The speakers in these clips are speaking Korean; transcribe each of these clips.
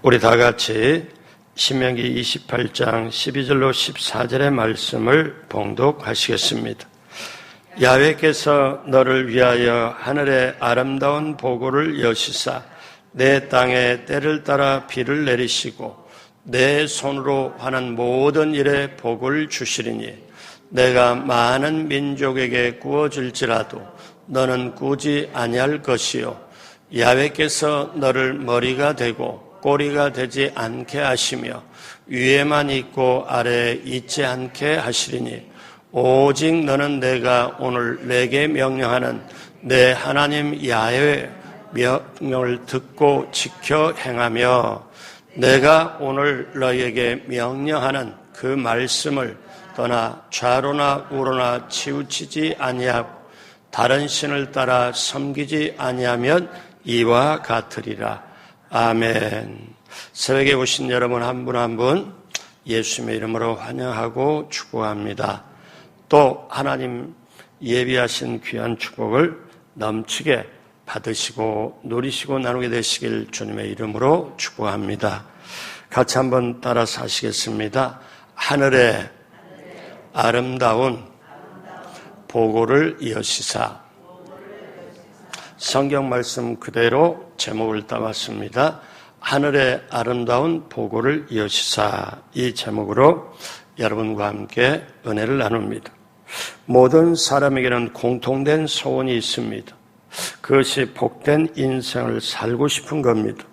우리 다 같이 신명기 28장 12절로 14절의 말씀을 봉독하시겠습니다. 야훼께서 너를 위하여 하늘의 아름다운 보고를 여시사 내 땅에 때를 따라 비를 내리시고 내 손으로 하는 모든 일에 복을 주시리니 내가 많은 민족에게 구워줄지라도 너는 꾸지 아니할 것이요 야훼께서 너를 머리가 되고 꼬리가 되지 않게 하시며 위에만 있고 아래에 있지 않게 하시리니 오직 너는 내가 오늘 내게 명령하는 내 하나님 야훼의 명령을 듣고 지켜 행하며 내가 오늘 너희에게 명령하는 그 말씀을 떠나 좌로나 우로나 치우치지 아니하고 다른 신을 따라 섬기지 아니하면 이와 같으리라. 아멘. 새벽에 오신 여러분 한 분 한 분 예수님의 이름으로 환영하고 축복합니다. 또 하나님 예비하신 귀한 축복을 넘치게 받으시고 누리시고 나누게 되시길 주님의 이름으로 축복합니다. 같이 한번 따라서 하시겠습니다. 하늘에 아름다운 보고를 여시사. 성경 말씀 그대로 제목을 따왔습니다. 하늘의 아름다운 보고를 여시사. 이 제목으로 여러분과 함께 은혜를 나눕니다. 모든 사람에게는 공통된 소원이 있습니다. 그것이 복된 인생을 살고 싶은 겁니다.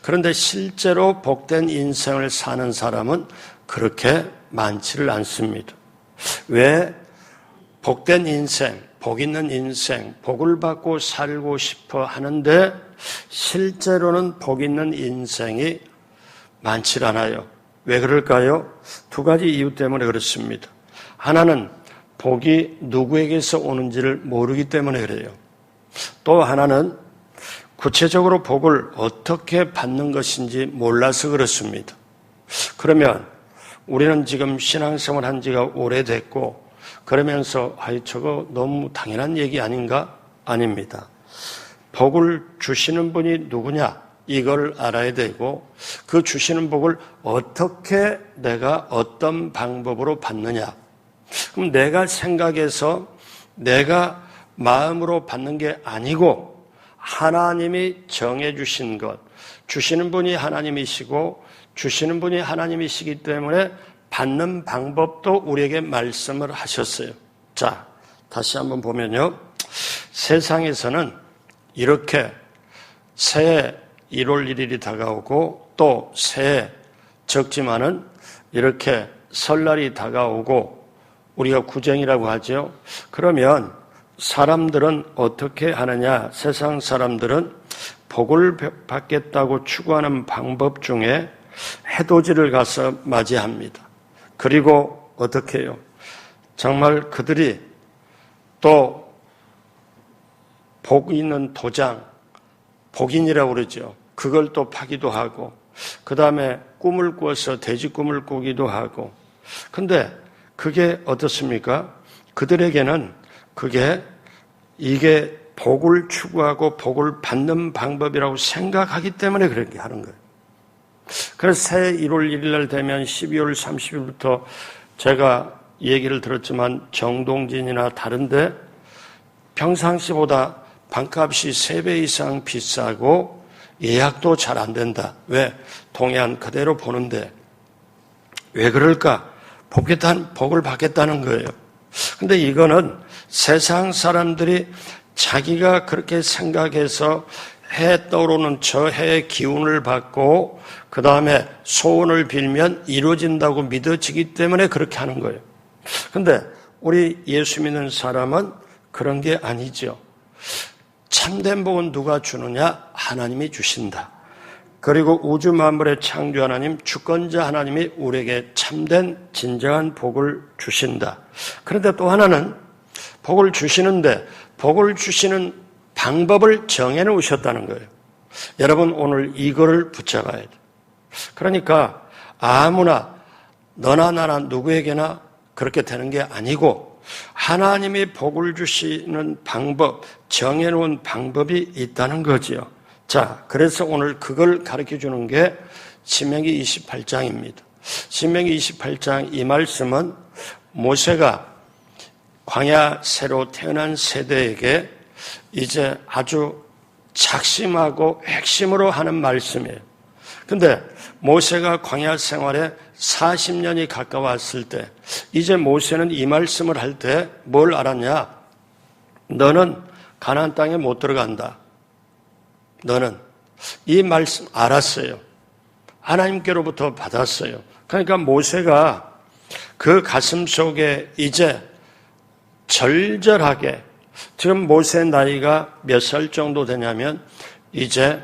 그런데 실제로 복된 인생을 사는 사람은 그렇게 많지를 않습니다. 왜? 복된 인생, 복 있는 인생, 복을 받고 살고 싶어 하는데 실제로는 복 있는 인생이 많지 않아요. 왜 그럴까요? 두 가지 이유 때문에 그렇습니다. 하나는 복이 누구에게서 오는지를 모르기 때문에 그래요. 또 하나는 구체적으로 복을 어떻게 받는 것인지 몰라서 그렇습니다. 그러면 우리는 지금 신앙생활 한 지가 오래됐고 그러면서 저거 너무 당연한 얘기 아닌가? 아닙니다. 복을 주시는 분이 누구냐? 이걸 알아야 되고 그 주시는 복을 어떻게 내가 어떤 방법으로 받느냐? 그럼 내가 생각해서 내가 마음으로 받는 게 아니고 하나님이 정해주신 것, 주시는 분이 하나님이시고 주시는 분이 하나님이시기 때문에 받는 방법도 우리에게 말씀을 하셨어요. 자, 다시 한번 보면요. 세상에서는 이렇게 새해 1월 1일이 다가오고 또 새해 적지만은 이렇게 설날이 다가오고 우리가 구정이라고 하죠. 그러면 사람들은 어떻게 하느냐? 세상 사람들은 복을 받겠다고 추구하는 방법 중에 해돋이를 가서 맞이합니다. 그리고 어떻게 해요? 정말 그들이 또 복 있는 도장, 복인이라고 그러죠. 그걸 또 파기도 하고 그 다음에 꿈을 꾸어서 돼지 꿈을 꾸기도 하고 근데 그게 어떻습니까? 그들에게는 이게 복을 추구하고 복을 받는 방법이라고 생각하기 때문에 그렇게 하는 거예요. 그래서 새해 1월 1일 날 되면 12월 30일부터 제가 얘기를 들었지만 정동진이나 다른데 평상시보다 방값이 3배 이상 비싸고 예약도 잘 안 된다. 왜? 동해안 그대로 보는데 왜 그럴까? 복을 받겠다는 거예요. 근데 이거는 세상 사람들이 자기가 그렇게 생각해서 해 떠오르는 저 해의 기운을 받고 그 다음에 소원을 빌면 이루어진다고 믿어지기 때문에 그렇게 하는 거예요. 근데 우리 예수 믿는 사람은 그런 게 아니죠. 참된 복은 누가 주느냐? 하나님이 주신다. 그리고 우주 만물의 창조 하나님, 주권자 하나님이 우리에게 참된 진정한 복을 주신다. 그런데 또 하나는 복을 주시는데 복을 주시는 방법을 정해놓으셨다는 거예요. 여러분 오늘 이거를 붙잡아야 돼요. 그러니까 아무나 너나 나나 누구에게나 그렇게 되는 게 아니고 하나님이 복을 주시는 방법, 정해놓은 방법이 있다는 거지요. 자, 그래서 오늘 그걸 가르쳐 주는 게 신명기 28장입니다. 신명기 28장 이 말씀은 모세가 광야 새로 태어난 세대에게 이제 아주 작심하고 핵심으로 하는 말씀이에요. 근데 모세가 광야 생활에 40년이 가까웠을 때 이제 모세는 이 말씀을 할 때 뭘 알았냐? 너는 가나안 땅에 못 들어간다. 너는 이 말씀 알았어요. 하나님께로부터 받았어요. 그러니까 모세가 그 가슴 속에 이제 절절하게, 지금 모세 나이가 몇 살 정도 되냐면 이제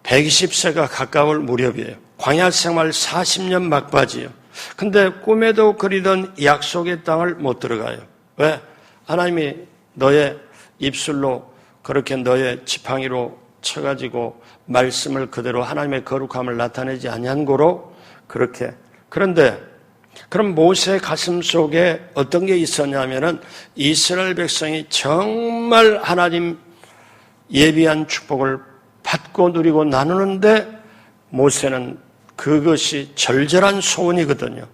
120세가 가까울 무렵이에요. 광야 생활 40년 막바지예요. 근데 꿈에도 그리던 약속의 땅을 못 들어가요. 왜? 하나님이 너의 입술로 그렇게 너의 지팡이로 쳐가지고 말씀을 그대로 하나님의 거룩함을 나타내지 아니한 거로 그렇게. 그런데 그럼 모세 가슴 속에 어떤 게 있었냐면은 이스라엘 백성이 정말 하나님 예비한 축복을 받고 누리고 나누는데 모세는 그것이 절절한 소원이거든요.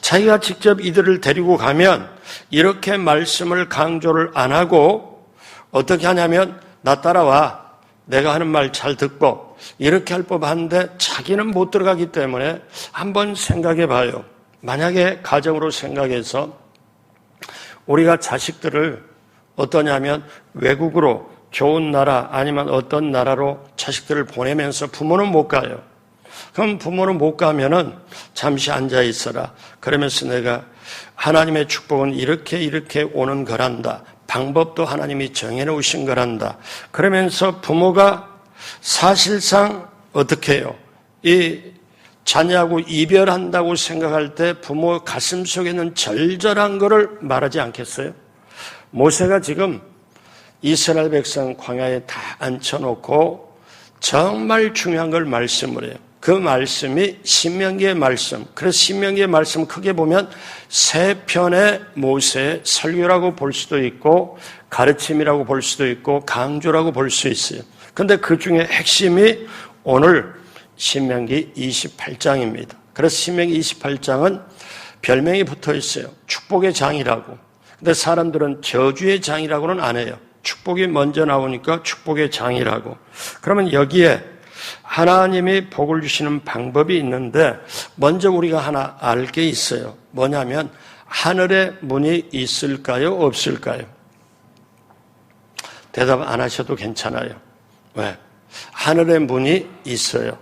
자기가 직접 이들을 데리고 가면 이렇게 말씀을 강조를 안 하고 어떻게 하냐면 나 따라와. 내가 하는 말 잘 듣고 이렇게 할 법한데 자기는 못 들어가기 때문에 한번 생각해 봐요. 만약에 가정으로 생각해서 우리가 자식들을 어떠냐면 외국으로 좋은 나라 아니면 어떤 나라로 자식들을 보내면서 부모는 못 가요. 그럼 부모는 못 가면은 잠시 앉아 있어라. 그러면서 내가 하나님의 축복은 이렇게 오는 거란다. 방법도 하나님이 정해놓으신 거란다. 그러면서 부모가 사실상 어떻게 해요? 이 자녀하고 이별한다고 생각할 때 부모 가슴 속에는 절절한 거를 말하지 않겠어요? 모세가 지금 이스라엘 백성 광야에 다 앉혀놓고 정말 중요한 걸 말씀을 해요. 그 말씀이 신명기의 말씀. 그래서 신명기의 말씀 크게 보면 세 편의 모세의 설교라고 볼 수도 있고 가르침이라고 볼 수도 있고 강조라고 볼 수 있어요. 그런데 그 중에 핵심이 오늘 신명기 28장입니다. 그래서 신명기 28장은 별명이 붙어 있어요. 축복의 장이라고. 근데 사람들은 저주의 장이라고는 안 해요. 축복이 먼저 나오니까 축복의 장이라고. 그러면 여기에 하나님이 복을 주시는 방법이 있는데 먼저 우리가 하나 알 게 있어요. 뭐냐면 하늘에 문이 있을까요? 없을까요? 대답 안 하셔도 괜찮아요. 왜? 하늘에 문이 있어요.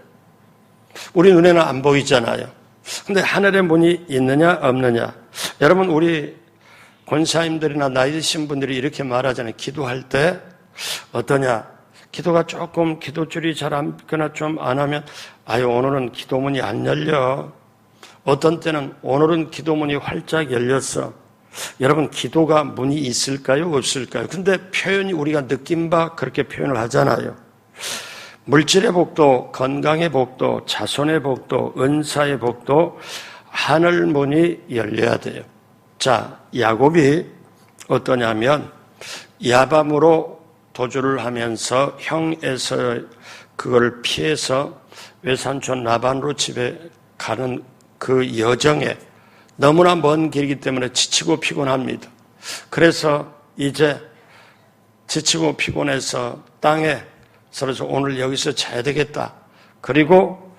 우리 눈에는 안 보이잖아요. 근데 하늘에 문이 있느냐 없느냐. 여러분 우리 권사님들이나 나이 드신 분들이 이렇게 말하잖아요. 기도할 때 어떠냐. 기도가 조금 기도줄이 잘 안 붙거나 좀 안 하면 아유 오늘은 기도문이 안 열려. 어떤 때는 오늘은 기도문이 활짝 열렸어. 여러분 기도가 문이 있을까요? 없을까요? 근데 표현이 우리가 느낀 바 그렇게 표현을 하잖아요. 물질의 복도, 건강의 복도, 자손의 복도, 은사의 복도 하늘 문이 열려야 돼요. 자, 야곱이 어떠냐면 야밤으로 도주를 하면서 형 에서 그걸 피해서 외삼촌 라반으로 집에 가는 그 여정에 너무나 먼 길이기 때문에 지치고 피곤합니다. 그래서 이제 지치고 피곤해서 땅에 서서 오늘 여기서 자야 되겠다. 그리고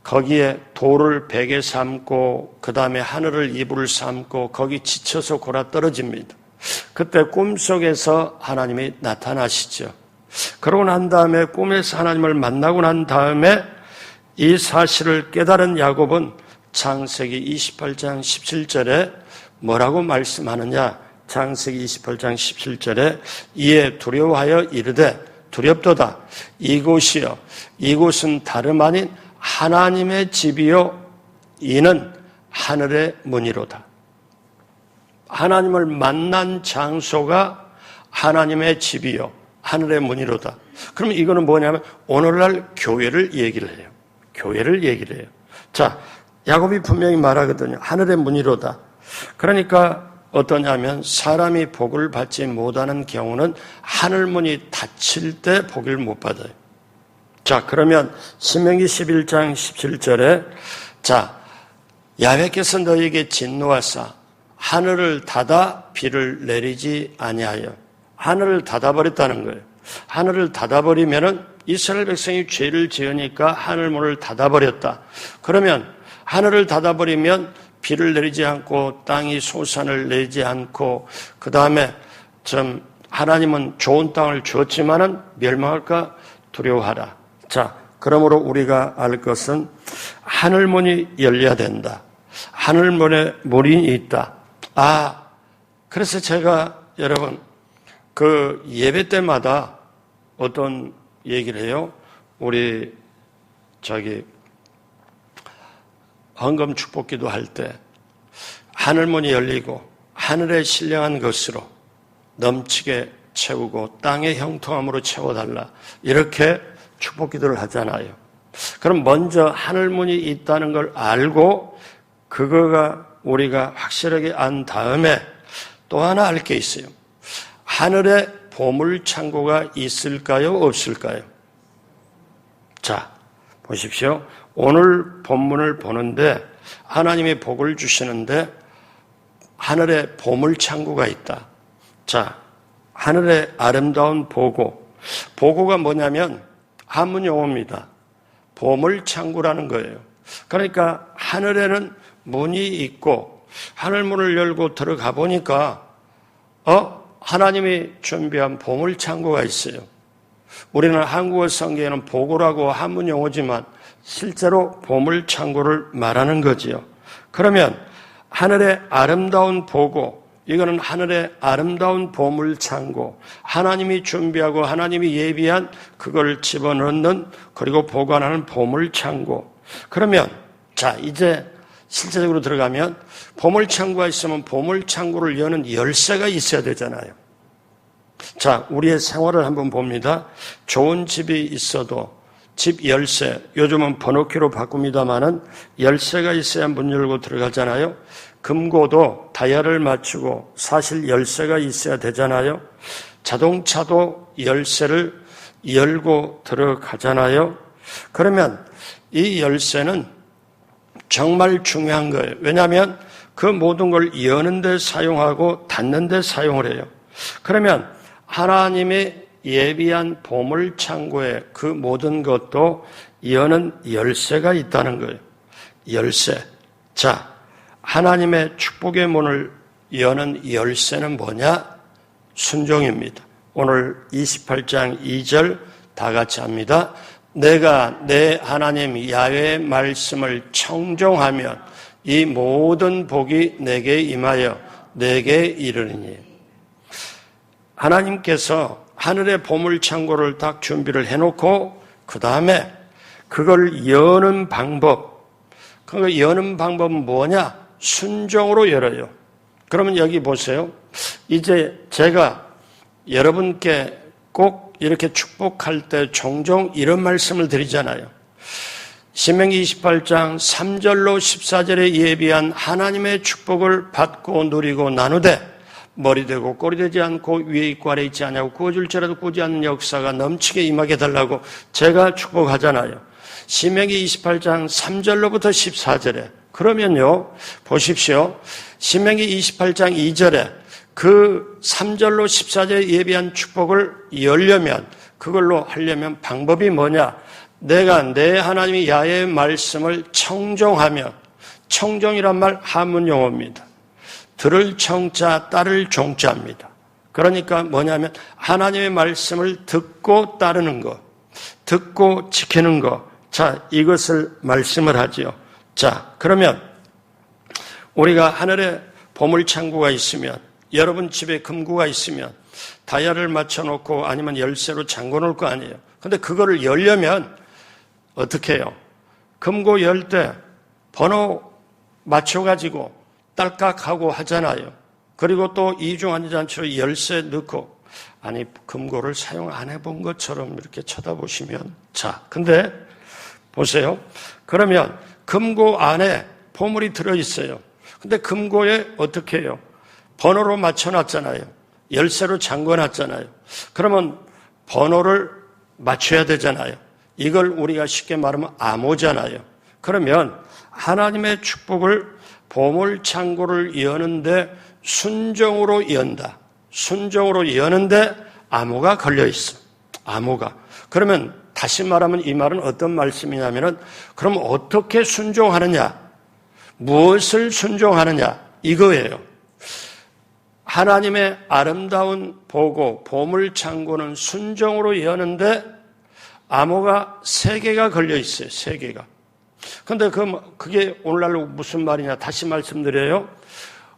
거기에 돌을 베개 삼고 그 다음에 하늘을 이불을 삼고 거기 지쳐서 골아 떨어집니다. 그때 꿈속에서 하나님이 나타나시죠. 그러고 난 다음에 꿈에서 하나님을 만나고 난 다음에 이 사실을 깨달은 야곱은 창세기 28장 17절에 뭐라고 말씀하느냐. 창세기 28장 17절에 이에 두려워하여 이르되 두렵도다. 이곳이요. 이곳은 다름 아닌 하나님의 집이요. 이는 하늘의 문이로다. 하나님을 만난 장소가 하나님의 집이요. 하늘의 문이로다. 그럼 이거는 뭐냐면 오늘날 교회를 얘기를 해요. 교회를 얘기를 해요. 자, 야곱이 분명히 말하거든요. 하늘의 문이로다. 그러니까 어떠냐면 사람이 복을 받지 못하는 경우는 하늘문이 닫힐 때 복을 못 받아요. 자, 그러면 신명기 11장 17절에 자, 야훼께서 너희에게 진노하사 하늘을 닫아 비를 내리지 아니하여. 하늘을 닫아버렸다는 거예요. 하늘을 닫아버리면은 이스라엘 백성이 죄를 지으니까 하늘 문을 닫아버렸다. 그러면 하늘을 닫아버리면 비를 내리지 않고 땅이 소산을 내지 않고 그 다음에 좀 하나님은 좋은 땅을 주었지만은 멸망할까 두려워하라. 자, 그러므로 우리가 알 것은 하늘문이 열려야 된다. 하늘문에 문이 있다. 그래서 제가 여러분 그 예배 때마다 어떤 얘기를 해요? 우리 헌금 축복기도 할 때 하늘문이 열리고 하늘에 신령한 것으로 넘치게 채우고 땅의 형통함으로 채워달라. 이렇게 축복기도를 하잖아요. 그럼 먼저 하늘문이 있다는 걸 알고 그거가 우리가 확실하게 안 다음에 또 하나 알 게 있어요. 하늘에 보물창고가 있을까요? 없을까요? 자, 보십시오. 오늘 본문을 보는데 하나님이 복을 주시는데 하늘에 보물창고가 있다. 자, 하늘의 아름다운 보고. 보고가 뭐냐면 한문 용어입니다. 보물창고라는 거예요. 그러니까 하늘에는 문이 있고 하늘문을 열고 들어가 보니까 하나님이 준비한 보물창고가 있어요. 우리는 한국어 성경에는 보고라고 한문 용어지만 실제로 보물창고를 말하는 거지요. 그러면 하늘의 아름다운 보고, 이거는 하늘의 아름다운 보물창고, 하나님이 준비하고 하나님이 예비한 그걸 집어넣는 그리고 보관하는 보물창고. 그러면 자, 이제 실제적으로 들어가면 보물창고가 있으면 보물창고를 여는 열쇠가 있어야 되잖아요. 자, 우리의 생활을 한번 봅니다. 좋은 집이 있어도 집 열쇠, 요즘은 번호키로 바꿉니다마는 열쇠가 있어야 문 열고 들어가잖아요. 금고도 다이얼을 맞추고 사실 열쇠가 있어야 되잖아요. 자동차도 열쇠를 열고 들어가잖아요. 그러면 이 열쇠는 정말 중요한 거예요. 왜냐하면 그 모든 걸 여는 데 사용하고 닫는 데 사용을 해요. 그러면 하나님의 예비한 보물창고에 그 모든 것도 여는 열쇠가 있다는 거예요. 열쇠. 자, 하나님의 축복의 문을 여는 열쇠는 뭐냐? 순종입니다. 오늘 28장 2절 다 같이 합니다. 내가 내 하나님 야훼의 말씀을 청종하면 이 모든 복이 내게 임하여 내게 이르리니. 하나님께서 하늘의 보물창고를 딱 준비를 해놓고 그 다음에 그걸 여는 방법, 그 여는 방법은 뭐냐? 순종으로 열어요. 그러면 여기 보세요. 이제 제가 여러분께 꼭 이렇게 축복할 때 종종 이런 말씀을 드리잖아요. 신명기 28장 3절로 14절에 예비한 하나님의 축복을 받고 누리고 나누되 머리 되고 꼬리 되지 않고 위에 있고 아래 있지 않냐고 구워줄지라도 구지 않는 역사가 넘치게 임하게 달라고 제가 축복하잖아요. 신명기 28장 3절로부터 14절에 그러면요 보십시오. 신명기 28장 2절에 그 3절로 14절에 예비한 축복을 열려면 그걸로 하려면 방법이 뭐냐? 내가 내 하나님의 야훼의 말씀을 청종하며 청종이란 말 한문 용어입니다. 들을 청자, 따를 종자입니다. 그러니까 뭐냐면 하나님의 말씀을 듣고 따르는 것, 듣고 지키는 것. 자, 이것을 말씀을 하지요. 자, 그러면 우리가 하늘에 보물창고가 있으면 여러분 집에 금고가 있으면 다이얼을 맞춰놓고 아니면 열쇠로 잠궈놓을 거 아니에요. 근데 그거를 열려면 어떻게 해요? 금고 열 때 번호 맞춰가지고 딸깍하고 하잖아요. 그리고 또 이중안전장치로 열쇠 넣고 아니 금고를 사용 안 해본 것처럼 이렇게 쳐다보시면 자, 근데 보세요. 그러면 금고 안에 보물이 들어있어요. 근데 금고에 어떻게 해요? 번호로 맞춰놨잖아요. 열쇠로 잠궈놨잖아요. 그러면 번호를 맞춰야 되잖아요. 이걸 우리가 쉽게 말하면 암호잖아요. 그러면 하나님의 축복을 보물창고를 여는데 순종으로 연다. 순종으로 여는데 암호가 걸려있어. 암호가. 그러면 다시 말하면 이 말은 어떤 말씀이냐면은 그럼 어떻게 순종하느냐? 무엇을 순종하느냐? 이거예요. 하나님의 아름다운 보고 보물창고는 순종으로 여는데 암호가 3개가 걸려있어요. 3개가. 그런데 그게 오늘날 무슨 말이냐? 다시 말씀드려요.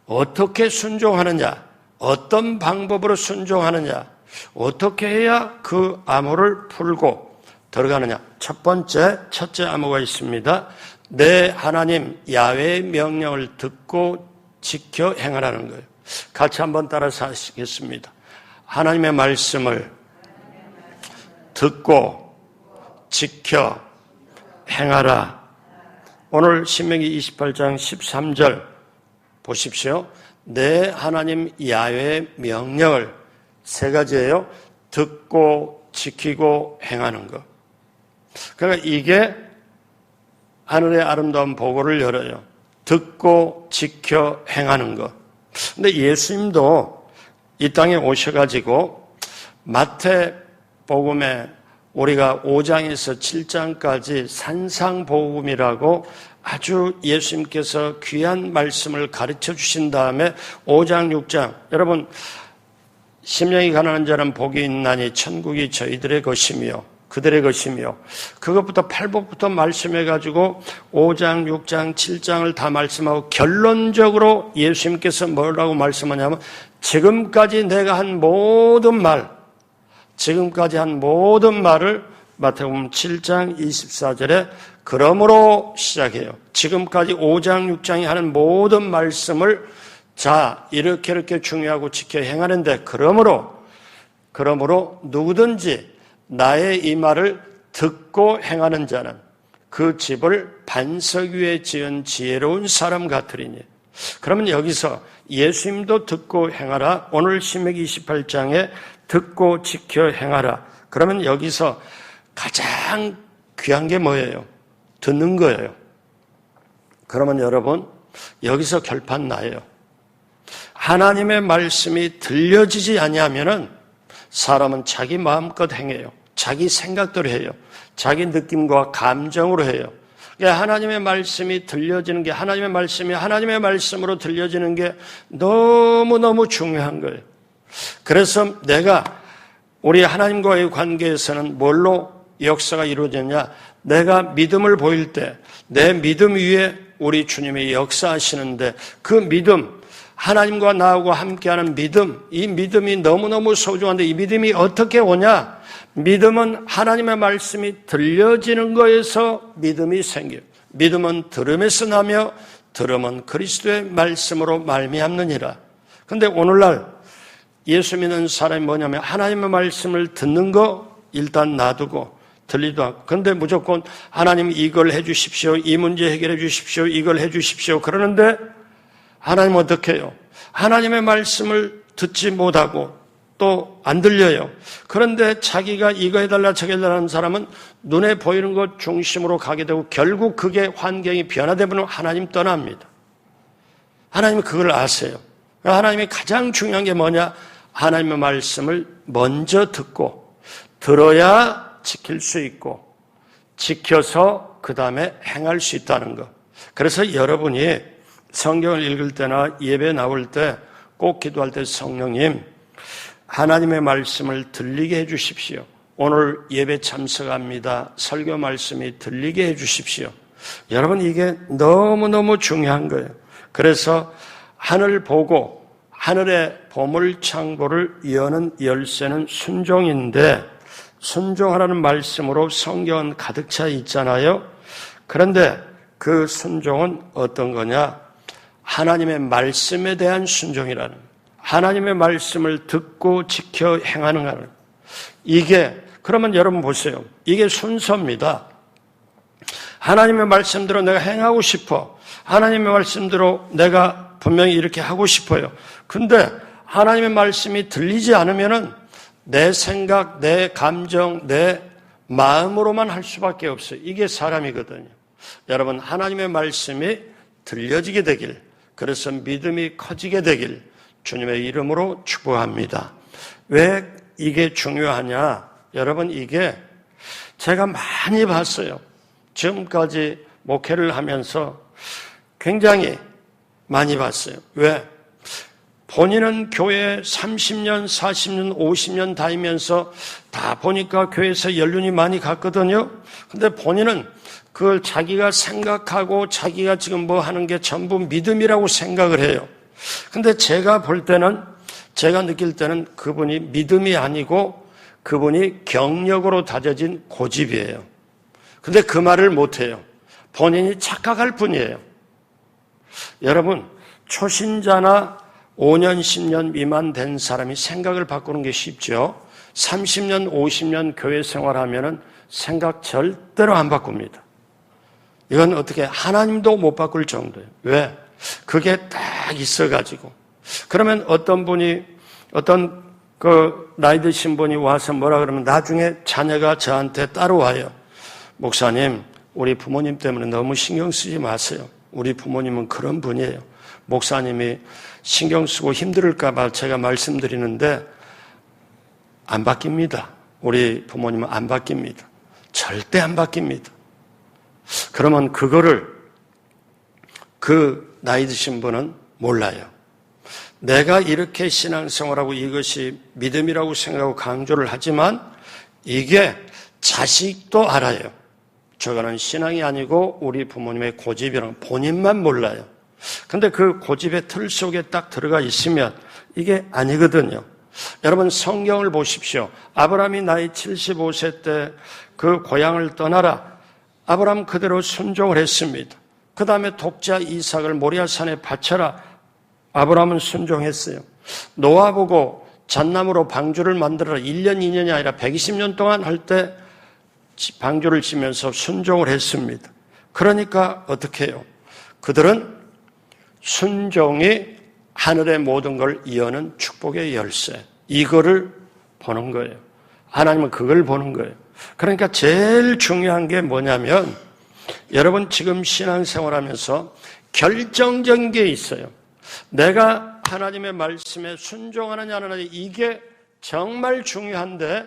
어떻게 순종하느냐? 어떤 방법으로 순종하느냐? 어떻게 해야 그 암호를 풀고 들어가느냐? 첫째 암호가 있습니다. 내 하나님 야훼의 명령을 듣고 지켜 행하라는 거예요. 같이 한번 따라서 하시겠습니다. 하나님의 말씀을 듣고 지켜 행하라. 오늘 신명기 28장 13절 보십시오. 내 하나님 야훼의 명령을 3가지예요. 듣고 지키고 행하는 것. 그러니까 이게 하늘의 아름다운 보고를 열어요. 듣고 지켜 행하는 것. 근데 예수님도 이 땅에 오셔가지고 마태복음에 우리가 5장에서 7장까지 산상복음이라고 아주 예수님께서 귀한 말씀을 가르쳐 주신 다음에 5장, 6장 여러분 심령이 가난한 자는 복이 있나니 천국이 저희들의 것이며 그들의 것이며 그것부터 팔복부터 말씀해가지고 5장, 6장, 7장을 다 말씀하고 결론적으로 예수님께서 뭐라고 말씀하냐면 지금까지 내가 한 모든 말을 마태복음 7장 24절에 그러므로 시작해요. 지금까지 5장, 6장이 하는 모든 말씀을 자 이렇게 중요하고 지켜 행하는데 그러므로 누구든지 나의 이 말을 듣고 행하는 자는 그 집을 반석 위에 지은 지혜로운 사람 같으리니. 그러면 여기서 예수님도 듣고 행하라. 오늘 신명기 28장에 듣고 지켜 행하라. 그러면 여기서 가장 귀한 게 뭐예요? 듣는 거예요. 그러면 여러분 여기서 결판 나요. 하나님의 말씀이 들려지지 아니하면은 사람은 자기 마음껏 행해요. 자기 생각대로 해요. 자기 느낌과 감정으로 해요. 하나님의 말씀이 들려지는 게 하나님의 말씀으로 들려지는 게 너무너무 중요한 거예요. 그래서 우리 하나님과의 관계에서는 뭘로 역사가 이루어졌냐? 내가 믿음을 보일 때 내 믿음 위에 우리 주님이 역사하시는데 그 믿음, 하나님과 나하고 함께하는 믿음, 이 믿음이 너무너무 소중한데 이 믿음이 어떻게 오냐? 믿음은 하나님의 말씀이 들려지는 거에서 믿음이 생겨요. 믿음은 들음에서 나며 들음은 그리스도의 말씀으로 말미암느니라. 그런데 오늘날 예수 믿는 사람이 뭐냐면 하나님의 말씀을 듣는 거 일단 놔두고 들리도 않고 그런데 무조건 하나님 이걸 해 주십시오. 이 문제 해결해 주십시오. 이걸 해 주십시오. 그러는데 하나님 어떻게 해요? 하나님의 말씀을 듣지 못하고 또 안 들려요. 그런데 자기가 이거 해달라 저거 해달라는 사람은 눈에 보이는 것 중심으로 가게 되고 결국 그게 환경이 변화되면 하나님 떠납니다. 하나님은 그걸 아세요. 하나님이 가장 중요한 게 뭐냐? 하나님의 말씀을 먼저 듣고 들어야 지킬 수 있고 지켜서 그 다음에 행할 수 있다는 것. 그래서 여러분이 성경을 읽을 때나 예배 나올 때 꼭 기도할 때 성령님 하나님의 말씀을 들리게 해 주십시오. 오늘 예배 참석합니다. 설교 말씀이 들리게 해 주십시오. 여러분 이게 너무너무 중요한 거예요. 그래서 하늘 보고 하늘의 보물창고를 여는 열쇠는 순종인데 순종하라는 말씀으로 성경은 가득 차 있잖아요. 그런데 그 순종은 어떤 거냐? 하나님의 말씀에 대한 순종이라는 거예요. 하나님의 말씀을 듣고 지켜 행하는 거는 이게 그러면 여러분 보세요. 이게 순서입니다. 하나님의 말씀대로 내가 행하고 싶어. 하나님의 말씀대로 내가 분명히 이렇게 하고 싶어요. 근데 하나님의 말씀이 들리지 않으면은 내 생각, 내 감정, 내 마음으로만 할 수밖에 없어요. 이게 사람이거든요. 여러분, 하나님의 말씀이 들려지게 되길, 그래서 믿음이 커지게 되길 주님의 이름으로 축복합니다. 왜 이게 중요하냐? 여러분, 이게 제가 많이 봤어요. 지금까지 목회를 하면서 굉장히 많이 봤어요. 왜? 본인은 교회 30년, 40년, 50년 다니면서 다 보니까 교회에서 연륜이 많이 갔거든요. 근데 본인은 그걸 자기가 생각하고 자기가 지금 뭐 하는 게 전부 믿음이라고 생각을 해요. 근데 제가 볼 때는, 제가 느낄 때는 그분이 믿음이 아니고 그분이 경력으로 다져진 고집이에요. 근데 그 말을 못해요. 본인이 착각할 뿐이에요. 여러분, 초신자나 5년, 10년 미만 된 사람이 생각을 바꾸는 게 쉽죠. 30년, 50년 교회 생활하면은 생각 절대로 안 바꿉니다. 이건 어떻게 하나님도 못 바꿀 정도예요. 왜? 그게 딱 있어가지고. 그러면 어떤 분이, 어떤 나이 드신 분이 와서 뭐라 그러면 나중에 자녀가 저한테 따라와요. 목사님, 우리 부모님 때문에 너무 신경 쓰지 마세요. 우리 부모님은 그런 분이에요. 목사님이 신경 쓰고 힘들을까 봐 제가 말씀드리는데 안 바뀝니다. 우리 부모님은 안 바뀝니다. 절대 안 바뀝니다. 그러면 그거를 그 나이 드신 분은 몰라요. 내가 이렇게 신앙생활하고 이것이 믿음이라고 생각하고 강조를 하지만 이게 자식도 알아요. 저거는 신앙이 아니고 우리 부모님의 고집이라는 본인만 몰라요. 근데 그 고집의 틀 속에 딱 들어가 있으면 이게 아니거든요. 여러분, 성경을 보십시오. 아브라함이 나이 75세 때 그 고향을 떠나라. 아브라함 그대로 순종을 했습니다. 그 다음에 독자 이삭을 모리아산에 바쳐라. 아브라함은 순종했어요. 노아 보고 잣나무로 방주를 만들어라. 1년, 2년이 아니라 120년 동안 할 때 방주를 지면서 순종을 했습니다. 그러니까 어떻게 해요? 그들은 순종이 하늘의 모든 걸 이어는 축복의 열쇠. 이거를 보는 거예요. 하나님은 그걸 보는 거예요. 그러니까 제일 중요한 게 뭐냐면 여러분 지금 신앙생활하면서 결정적인 게 있어요. 내가 하나님의 말씀에 순종하느냐 안 하느냐 이게 정말 중요한데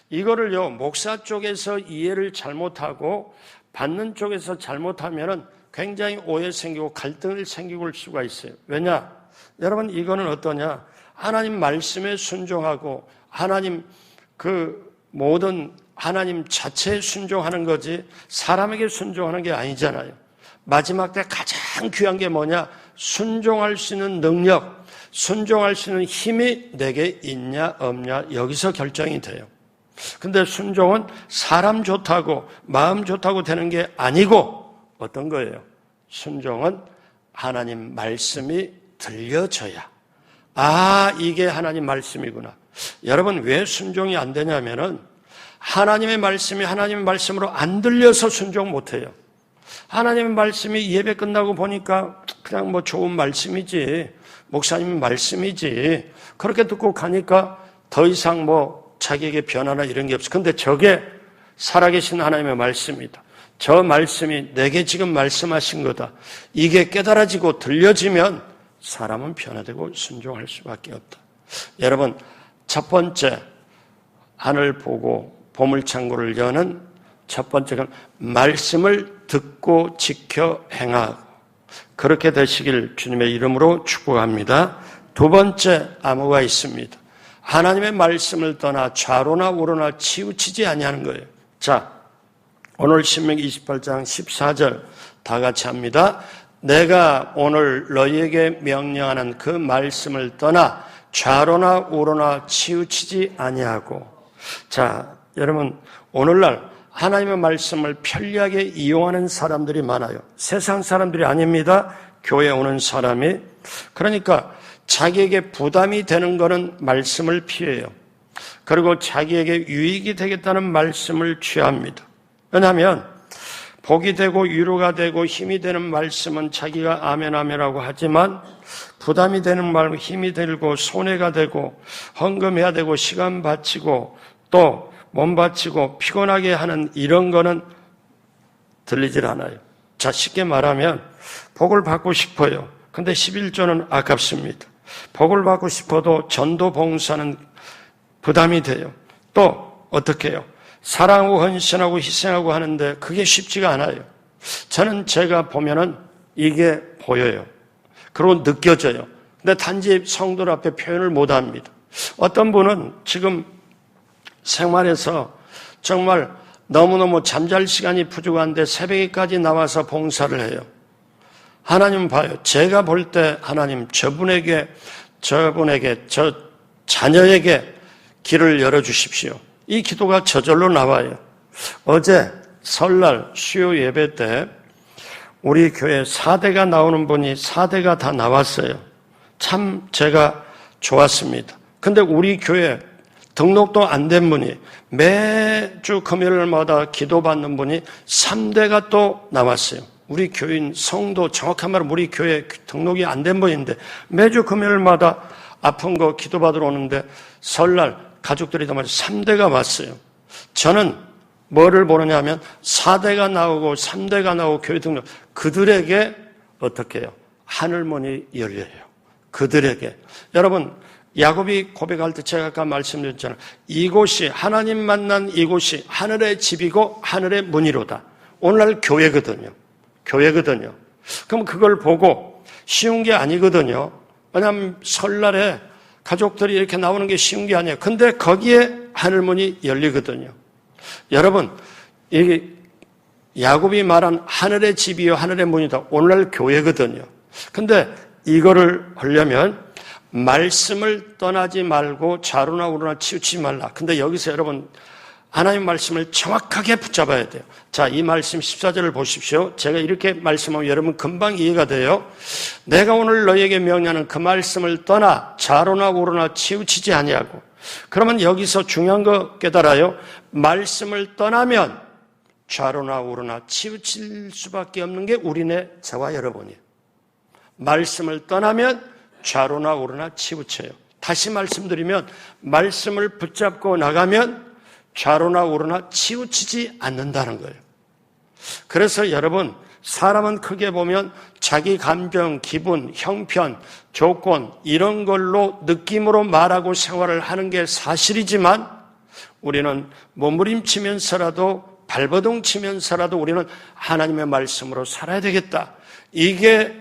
이거를요 목사 쪽에서 이해를 잘못하고 받는 쪽에서 잘못하면은 굉장히 오해 생기고 갈등을 생기고 수가 있어요. 왜냐? 여러분 이거는 어떠냐? 하나님 말씀에 순종하고 하나님 그 모든 하나님 자체에 순종하는 거지 사람에게 순종하는 게 아니잖아요. 마지막 때 가장 귀한 게 뭐냐? 순종할 수 있는 능력, 순종할 수 있는 힘이 내게 있냐 없냐 여기서 결정이 돼요. 근데 순종은 사람 좋다고 마음 좋다고 되는 게 아니고 어떤 거예요? 순종은 하나님 말씀이 들려져야 아 이게 하나님 말씀이구나. 여러분 왜 순종이 안 되냐면은 하나님의 말씀이 하나님의 말씀으로 안 들려서 순종 못해요. 하나님의 말씀이 예배 끝나고 보니까 그냥 뭐 좋은 말씀이지 목사님 말씀이지 그렇게 듣고 가니까 더 이상 뭐 자기에게 변화나 이런 게 없어. 근데 저게 살아계신 하나님의 말씀이다. 저 말씀이 내게 지금 말씀하신 거다. 이게 깨달아지고 들려지면 사람은 변화되고 순종할 수밖에 없다. 여러분 첫 번째 하늘 보고 보물창고를 여는 첫 번째는 말씀을 듣고 지켜 행하고 그렇게 되시길 주님의 이름으로 축복합니다. 두 번째 암호가 있습니다. 하나님의 말씀을 떠나 좌로나 우로나 치우치지 아니하는 거예요. 자, 오늘 신명기 28장 14절 다 같이 합니다. 내가 오늘 너희에게 명령하는 그 말씀을 떠나 좌로나 우로나 치우치지 아니하고. 자, 여러분 오늘날 하나님의 말씀을 편리하게 이용하는 사람들이 많아요. 세상 사람들이 아닙니다. 교회에 오는 사람이. 그러니까 자기에게 부담이 되는 거는 말씀을 피해요. 그리고 자기에게 유익이 되겠다는 말씀을 취합니다. 왜냐하면 복이 되고 위로가 되고 힘이 되는 말씀은 자기가 아멘 아멘하고 하지만 부담이 되는 말 힘이 들고 손해가 되고 헌금해야 되고 시간 바치고 또 몸 바치고 피곤하게 하는 이런 거는 들리질 않아요. 자, 쉽게 말하면 복을 받고 싶어요. 근데 11조는 아깝습니다. 복을 받고 싶어도 전도 봉사는 부담이 돼요. 또 어떻게 해요? 사랑하고 헌신하고 희생하고 하는데 그게 쉽지가 않아요. 저는 제가 보면은 이게 보여요. 그리고 느껴져요. 근데 단지 성도들 앞에 표현을 못 합니다. 어떤 분은 지금 생활에서 정말 너무너무 잠잘 시간이 부족한데 새벽에까지 나와서 봉사를 해요. 하나님 봐요. 제가 볼 때 하나님 저분에게, 저 자녀에게 길을 열어주십시오. 이 기도가 저절로 나와요. 어제 설날 수요 예배 때 우리 교회 4대가 나오는 분이 4대가 다 나왔어요. 참 제가 좋았습니다. 근데 우리 교회 등록도 안 된 분이 매주 금요일마다 기도받는 분이 3대가 또 나왔어요. 우리 교인 성도 정확한 말은 우리 교회 등록이 안 된 분인데 매주 금요일마다 아픈 거 기도받으러 오는데 설날 가족들이 다 말해서 3대가 왔어요. 저는 뭐를 보느냐면 4대가 나오고 3대가 나오고 교회 등록 그들에게 어떻게 해요? 하늘문이 열려요. 그들에게. 여러분 야곱이 고백할 때 제가 아까 말씀드렸잖아요. 이곳이 하나님 만난 이곳이 하늘의 집이고 하늘의 문이로다. 오늘날 교회거든요. 교회거든요. 그럼 그걸 보고 쉬운 게 아니거든요. 왜냐하면 설날에 가족들이 이렇게 나오는 게 쉬운 게 아니에요. 근데 거기에 하늘문이 열리거든요. 여러분, 이게 야곱이 말한 하늘의 집이요 하늘의 문이다. 오늘날 교회거든요. 근데 이거를 하려면 말씀을 떠나지 말고 좌로나 우로나 치우치지 말라. 근데 여기서 여러분 하나님 말씀을 정확하게 붙잡아야 돼요. 자, 이 말씀 14절을 보십시오. 제가 이렇게 말씀하면 여러분 금방 이해가 돼요. 내가 오늘 너에게 명령하는 그 말씀을 떠나 좌로나 우로나 치우치지 아니하고. 그러면 여기서 중요한 거 깨달아요. 말씀을 떠나면 좌로나 우로나 치우칠 수밖에 없는 게 우리네 저와 여러분이에요. 말씀을 떠나면 좌로나 우로나 치우쳐요. 다시 말씀드리면 말씀을 붙잡고 나가면 좌로나 우로나 치우치지 않는다는 거예요. 그래서 여러분 사람은 크게 보면 자기 감정, 기분, 형편, 조건 이런 걸로 느낌으로 말하고 생활을 하는 게 사실이지만 우리는 몸부림치면서라도 발버둥 치면서라도 우리는 하나님의 말씀으로 살아야 되겠다. 이게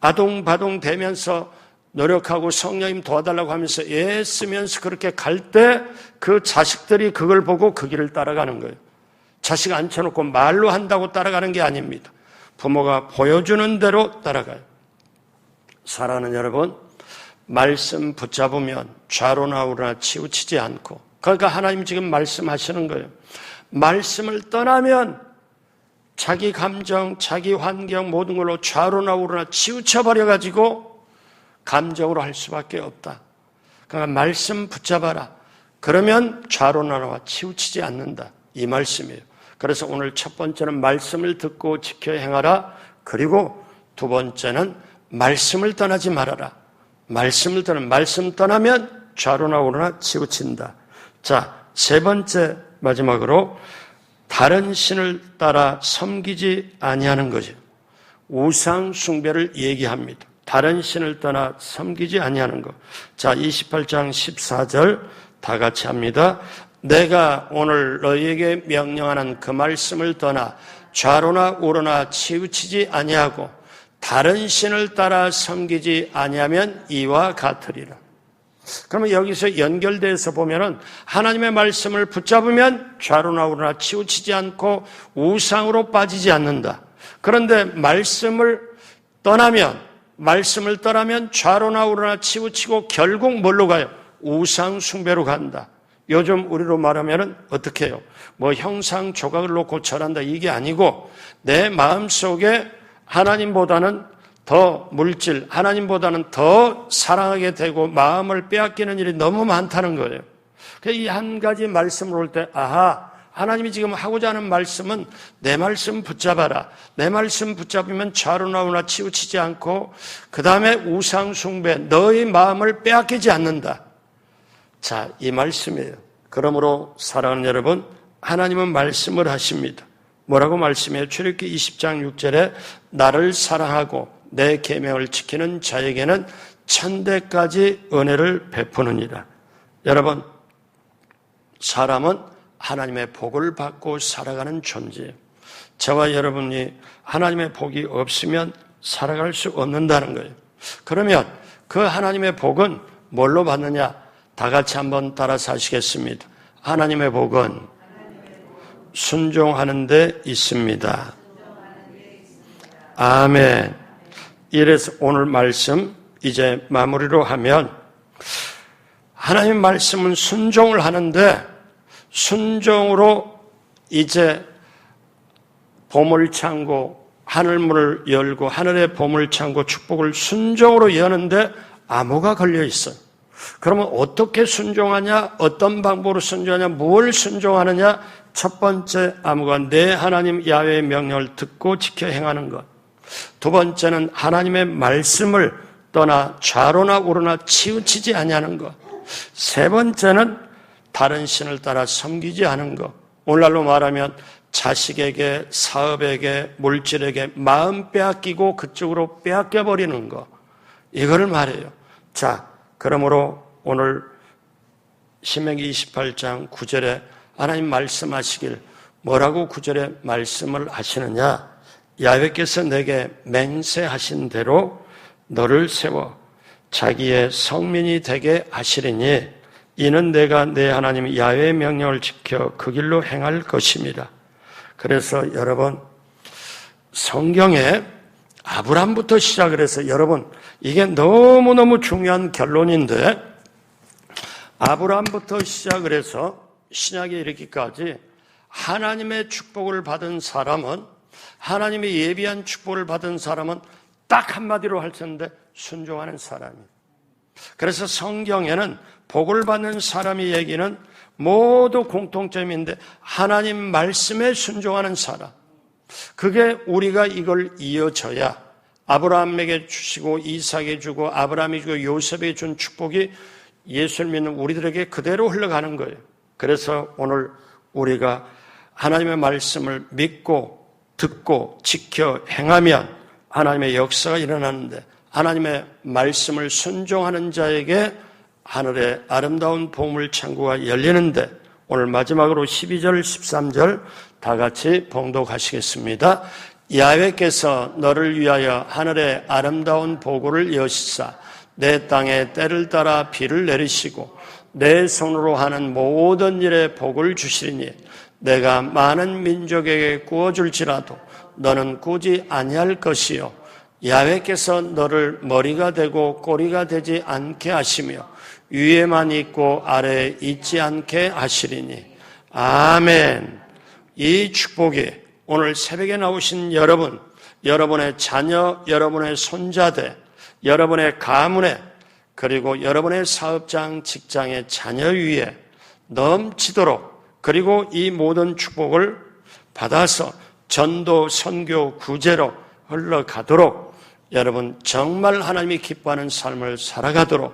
아동바동 되면서 노력하고 성령님 도와달라고 하면서 애쓰면서 그렇게 갈 때 그 자식들이 그걸 보고 그 길을 따라가는 거예요. 자식 앉혀놓고 말로 한다고 따라가는 게 아닙니다. 부모가 보여주는 대로 따라가요. 사랑하는 여러분, 말씀 붙잡으면 좌로나 우로나 치우치지 않고, 그러니까 하나님 지금 말씀하시는 거예요. 말씀을 떠나면 자기 감정, 자기 환경 모든 걸로 좌로나 우로나 치우쳐버려가지고 감정으로 할 수밖에 없다. 그러니까 말씀 붙잡아라. 그러면 좌로나 치우치지 않는다. 이 말씀이에요. 그래서 오늘 첫 번째는 말씀을 듣고 지켜 행하라. 그리고 두 번째는 말씀을 떠나지 말아라. 말씀을 말씀 떠나면 좌로나 우로나 치우친다. 자, 세 번째 마지막으로 다른 신을 따라 섬기지 아니하는 거죠. 우상 숭배를 얘기합니다. 다른 신을 떠나 섬기지 아니하는 것. 자, 28장 14절 다 같이 합니다. 내가 오늘 너희에게 명령하는 그 말씀을 떠나 좌로나 우로나 치우치지 아니하고 다른 신을 따라 섬기지 아니하면 이와 같으리라. 그러면 여기서 연결돼서 보면은 하나님의 말씀을 붙잡으면 좌로나 우로나 치우치지 않고 우상으로 빠지지 않는다. 그런데 말씀을 떠나면 좌로나 우로나 치우치고 결국 뭘로 가요? 우상 숭배로 간다. 요즘 우리로 말하면은 어떻게 해요? 뭐 형상 조각을 놓고 절한다 이게 아니고 내 마음속에 하나님보다는 더 물질, 하나님보다는 더 사랑하게 되고 마음을 빼앗기는 일이 너무 많다는 거예요. 이 한 가지 말씀을 올 때 아하, 하나님이 지금 하고자 하는 말씀은 내 말씀 붙잡아라. 내 말씀 붙잡으면 좌로나 우로나 치우치지 않고 그 다음에 우상 숭배, 너의 마음을 빼앗기지 않는다. 자, 이 말씀이에요. 그러므로 사랑하는 여러분, 하나님은 말씀을 하십니다. 뭐라고 말씀해요? 출애굽기 20장 6절에 나를 사랑하고 내 계명을 지키는 자에게는 천대까지 은혜를 베푸느니라. 여러분, 사람은 하나님의 복을 받고 살아가는 존재예요. 저와 여러분이 하나님의 복이 없으면 살아갈 수 없는다는 거예요. 그러면 그 하나님의 복은 뭘로 받느냐? 다 같이 한번 따라서 하시겠습니다. 하나님의 복은 순종하는 데 있습니다. 아멘. 이래서 오늘 말씀 이제 마무리로 하면, 하나님 말씀은 순종을 하는데 순종으로 이제 보물창고, 하늘문을 열고 하늘의 보물창고 축복을 순종으로 여는데 암호가 걸려 있어요. 그러면 어떻게 순종하냐? 어떤 방법으로 순종하냐? 뭘 순종하느냐? 첫 번째 암호가 내 하나님 야훼의 명령을 듣고 지켜 행하는 것. 두 번째는 하나님의 말씀을 떠나 좌로나 우로나 치우치지 아니하는 것. 세 번째는 다른 신을 따라 섬기지 않은 것. 오늘날로 말하면 자식에게, 사업에게, 물질에게 마음 빼앗기고 그쪽으로 빼앗겨버리는 것. 이거를 말해요. 자, 그러므로 오늘 신명기 28장 9절에 하나님 말씀하시길, 뭐라고 9절에 말씀을 하시느냐? 야훼께서 내게 맹세하신 대로 너를 세워 자기의 성민이 되게 하시리니 이는 내가 내 하나님 야훼의 명령을 지켜 그 길로 행할 것입니다. 그래서 여러분, 성경에 아브라함부터 시작을 해서, 여러분 이게 너무너무 중요한 결론인데, 아브라함부터 시작을 해서 신약에 이르기까지 하나님의 축복을 받은 사람은, 하나님의 예비한 축복을 받은 사람은 딱 한마디로 할 텐데 순종하는 사람이에요. 그래서 성경에는 복을 받는 사람의 얘기는 모두 공통점인데 하나님 말씀에 순종하는 사람, 그게 우리가 이걸 이어져야 아브라함에게 주시고 이삭에게 주고 아브라함이 주고 요셉에게 준 축복이 예수를 믿는 우리들에게 그대로 흘러가는 거예요. 그래서 오늘 우리가 하나님의 말씀을 믿고 듣고 지켜 행하면 하나님의 역사가 일어나는데, 하나님의 말씀을 순종하는 자에게 하늘의 아름다운 보물 창고가 열리는데, 오늘 마지막으로 12절 13절 다 같이 봉독하시겠습니다. 야훼께서 너를 위하여 하늘의 아름다운 보고를 여시사 내 땅에 때를 따라 비를 내리시고 내 손으로 하는 모든 일에 복을 주시리니 내가 많은 민족에게 구워줄지라도 너는 꾸지 아니할 것이요 야훼께서 너를 머리가 되고 꼬리가 되지 않게 하시며 위에만 있고 아래에 있지 않게 하시리니. 아멘. 이 축복이 오늘 새벽에 나오신 여러분, 여러분의 자녀, 여러분의 손자들, 여러분의 가문에, 그리고 여러분의 사업장, 직장의 자녀 위에 넘치도록, 그리고 이 모든 축복을 받아서 전도, 선교, 구제로 흘러가도록, 여러분 정말 하나님이 기뻐하는 삶을 살아가도록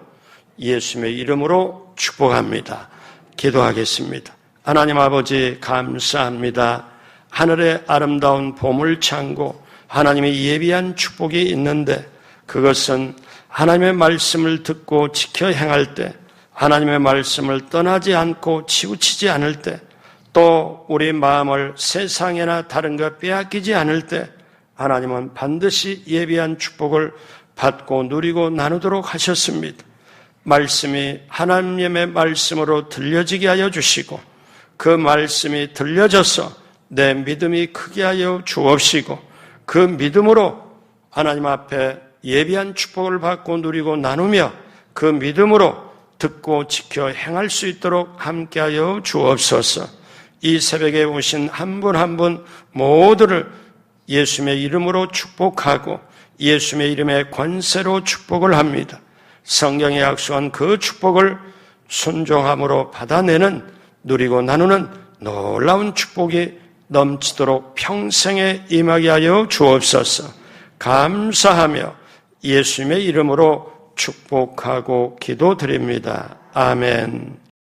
예수님의 이름으로 축복합니다. 기도하겠습니다. 하나님 아버지 감사합니다. 하늘의 아름다운 보물창고, 하나님의 예비한 축복이 있는데 그것은 하나님의 말씀을 듣고 지켜 행할 때, 하나님의 말씀을 떠나지 않고 치우치지 않을 때, 또 우리 마음을 세상이나 다른 것 빼앗기지 않을 때 하나님은 반드시 예비한 축복을 받고 누리고 나누도록 하셨습니다. 말씀이 하나님의 말씀으로 들려지게 하여 주시고 그 말씀이 들려져서 내 믿음이 크게 하여 주옵시고 그 믿음으로 하나님 앞에 예비한 축복을 받고 누리고 나누며 그 믿음으로 듣고 지켜 행할 수 있도록 함께하여 주옵소서. 이 새벽에 오신 한 분 한 분 모두를 예수님의 이름으로 축복하고 예수님의 이름의 권세로 축복을 합니다. 성경에 약속한 그 축복을 순종함으로 받아내는, 누리고 나누는 놀라운 축복이 넘치도록 평생에 임하게 하여 주옵소서. 감사하며 예수님의 이름으로 축복하고 기도드립니다. 아멘.